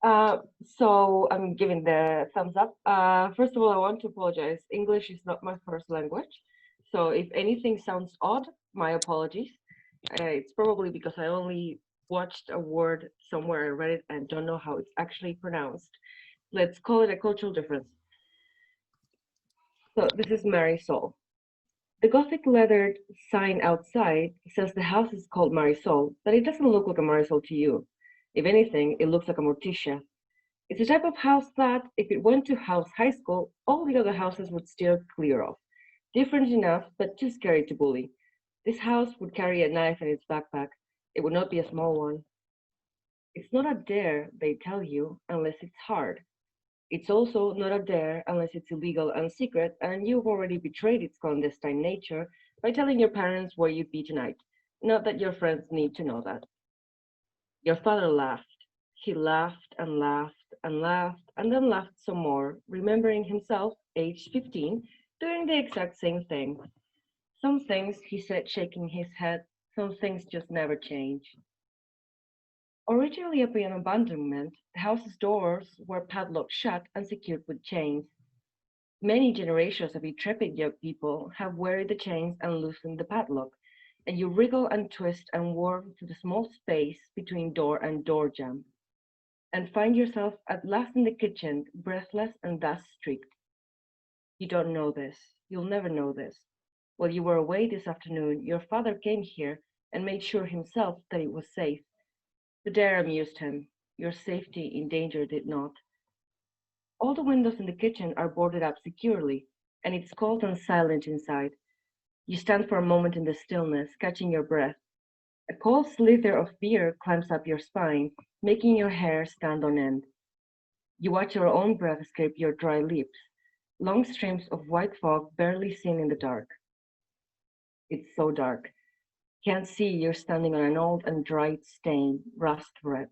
So I'm giving the thumbs up. First of all, I want to apologize. English is not my first language. So if anything sounds odd, my apologies. It's probably because I only watched a word somewhere, I read it, and don't know how it's actually pronounced. Let's call it a cultural difference. So this is Marisol. The Gothic lettered sign outside says the house is called Marisol, but it doesn't look like a Marisol to you. If anything, it looks like a Morticia. It's the type of house that, if it went to house high school, all the other houses would steer clear of. Different enough, but too scary to bully. This house would carry a knife in its backpack. It would not be a small one. It's not a dare, they tell you, unless it's hard. It's also not a dare unless it's illegal and secret, and you've already betrayed its clandestine nature by telling your parents where you'd be tonight. Not that your friends need to know that. Your father laughed. He laughed and laughed and laughed and then laughed some more, remembering himself, aged 15, doing the exact same thing. Some things, he said, shaking his head, some things just never change. Originally upon abandonment, the house's doors were padlocked shut and secured with chains. Many generations of intrepid young people have wearied the chains and loosened the padlock, and you wriggle and twist and worm through the small space between door and door jamb, and find yourself at last in the kitchen, breathless and dust-streaked. You don't know this. You'll never know this. While you were away this afternoon, your father came here and made sure himself that it was safe. The dare amused him. Your safety in danger did not. All the windows in the kitchen are boarded up securely, and it's cold and silent inside. You stand for a moment in the stillness, catching your breath. A cold slither of beer climbs up your spine, making your hair stand on end. You watch your own breath escape your dry lips, long streams of white fog barely seen in the dark. It's so dark. Can't see you're standing on an old and dried stain, rust red.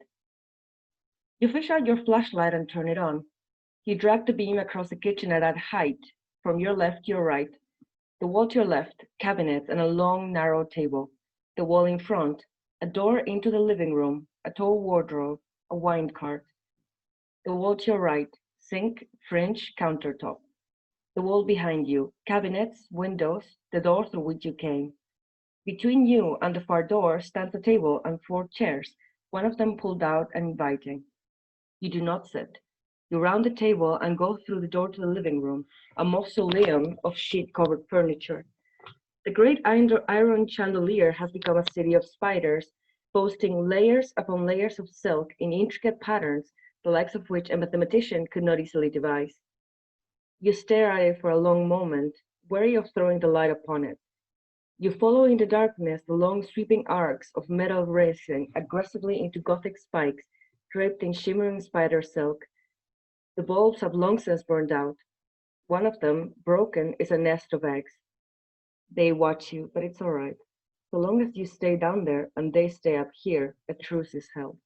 You fish out your flashlight and turn it on. You drag the beam across the kitchen at that height, from your left to your right. The wall to your left, cabinets and a long, narrow table. The wall in front, a door into the living room, a tall wardrobe, a wine cart. The wall to your right, sink, fringe, countertop. The wall behind you, cabinets, windows, the door through which you came. Between you and the far door stands a table and four chairs, one of them pulled out and inviting. You do not sit. You round the table and go through the door to the living room, a mausoleum of sheet-covered furniture. The great iron chandelier has become a city of spiders, boasting layers upon layers of silk in intricate patterns, the likes of which a mathematician could not easily devise. You stare at it for a long moment, wary of throwing the light upon it. You follow in the darkness the long sweeping arcs of metal racing aggressively into Gothic spikes draped in shimmering spider silk. The bulbs have long since burned out. One of them, broken, is a nest of eggs. They watch you, but it's all right. So long as you stay down there and they stay up here, a truce is held.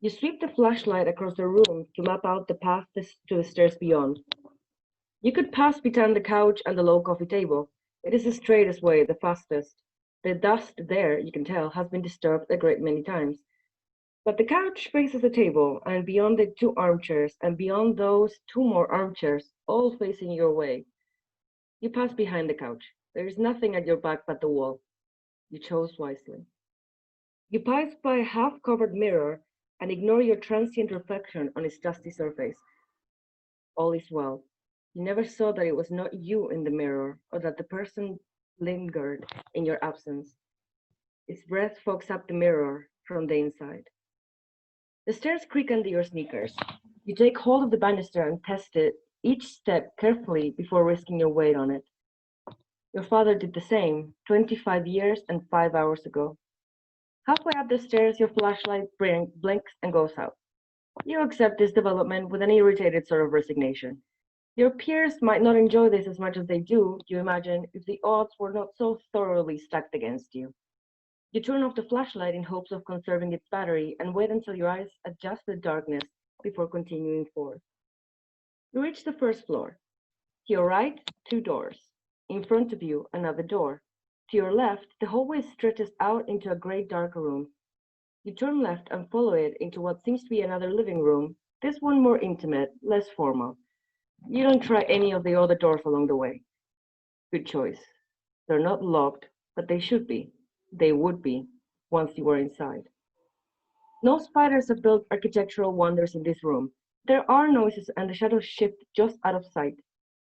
You sweep the flashlight across the room to map out the path to the stairs beyond. You could pass behind the couch and the low coffee table. It is the straightest way, the fastest. The dust there, you can tell, has been disturbed a great many times. But the couch faces the table, and beyond the two armchairs, and beyond those two more armchairs, all facing your way. You pass behind the couch. There is nothing at your back but the wall. You chose wisely. You pass by a half-covered mirror and ignore your transient reflection on its dusty surface. All is well. You never saw that it was not you in the mirror, or that the person lingered in your absence. Its breath fogs up the mirror from the inside. The stairs creak under your sneakers. You take hold of the banister and test it each step carefully before risking your weight on it. Your father did the same 25 years and 5 hours ago. Halfway up the stairs, your flashlight blinks and goes out. You accept this development with an irritated sort of resignation. Your peers might not enjoy this as much as they do, you imagine, if the odds were not so thoroughly stacked against you. You turn off the flashlight in hopes of conserving its battery and wait until your eyes adjust to the darkness before continuing forth. You reach the first floor. To your right, two doors. In front of you, another door. To your left, the hallway stretches out into a great dark room. You turn left and follow it into what seems to be another living room, this one more intimate, less formal. You don't try any of the other doors along the way. Good choice. They're not locked, but they should be. They would be, once you were inside. No spiders have built architectural wonders in this room. There are noises and the shadows shift just out of sight.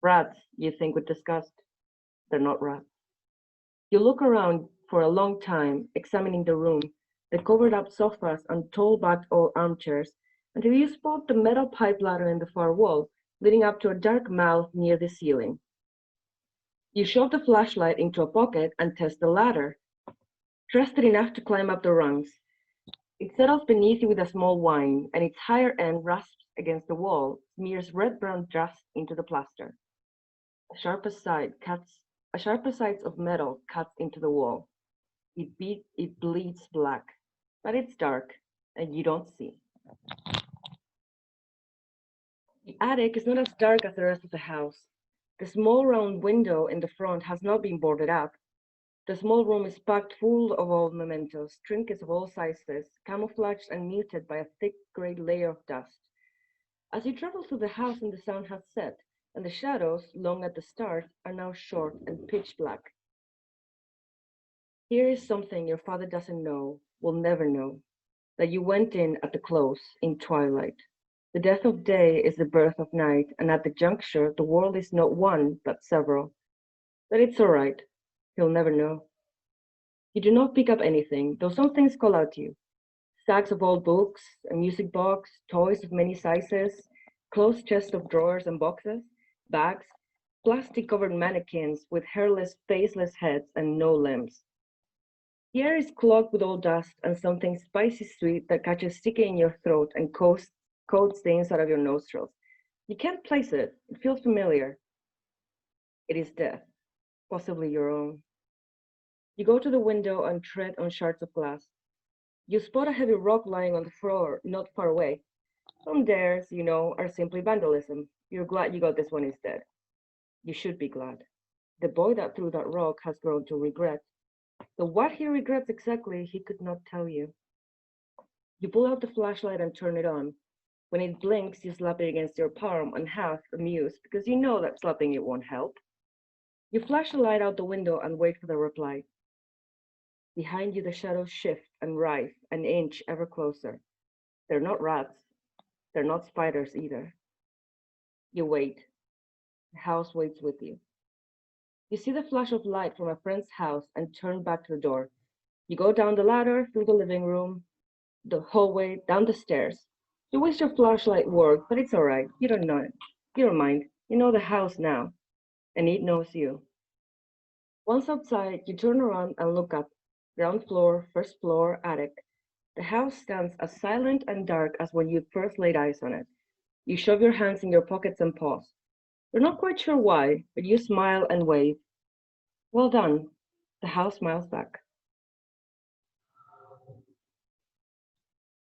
Rats, you think with disgust. They're not rats. You look around for a long time, examining the room, the covered up sofas and tall backed old armchairs, until you spot the metal pipe ladder in the far wall, leading up to a dark mouth near the ceiling. You shove the flashlight into a pocket and test the ladder, trusted enough to climb up the rungs. It settles beneath you with a small whine, and its higher end rasps against the wall, smears red-brown dust into the plaster. A sharpest side cuts a sharper side of metal cuts into the wall. It bleeds black, but it's dark, and you don't see. The attic is not as dark as the rest of the house. The small round window in the front has not been boarded up. The small room is packed full of old mementos, trinkets of all sizes, camouflaged and muted by a thick grey layer of dust. As you travel through the house and the sun has set, and the shadows, long at the start, are now short and pitch black. Here is something your father doesn't know, will never know, that you went in at the close, in twilight. The death of day is the birth of night, and at the juncture the world is not one, but several. But it's all right. He'll never know. You do not pick up anything, though some things call out to you. Stacks of old books, a music box, toys of many sizes, closed chests of drawers and boxes, bags, plastic-covered mannequins with hairless, faceless heads and no limbs. The air is clogged with old dust and something spicy sweet that catches sticky in your throat and coats things out of your nostrils. You can't place it. It feels familiar. It is death, possibly your own. You go to the window and tread on shards of glass. You spot a heavy rock lying on the floor not far away. Some dares, are simply vandalism. You're glad you got this one instead. You should be glad. The boy that threw that rock has grown to regret. Though what he regrets exactly, he could not tell you. You pull out the flashlight and turn it on. When it blinks, you slap it against your palm and half amused because you know that slapping it won't help. You flash the light out the window and wait for the reply. Behind you, the shadows shift and rise an inch ever closer. They're not rats. They're not spiders either. You wait. The house waits with you. You see the flash of light from a friend's house and turn back to the door. You go down the ladder, through the living room, the hallway, down the stairs. You wish your flashlight worked, but it's all right. You don't know it. You don't mind. You know the house now, and it knows you. Once outside, you turn around and look up. Ground floor, first floor, attic. The house stands as silent and dark as when you first laid eyes on it. You shove your hands in your pockets and pause. You're not quite sure why, but you smile and wave. Well done. The house smiles back.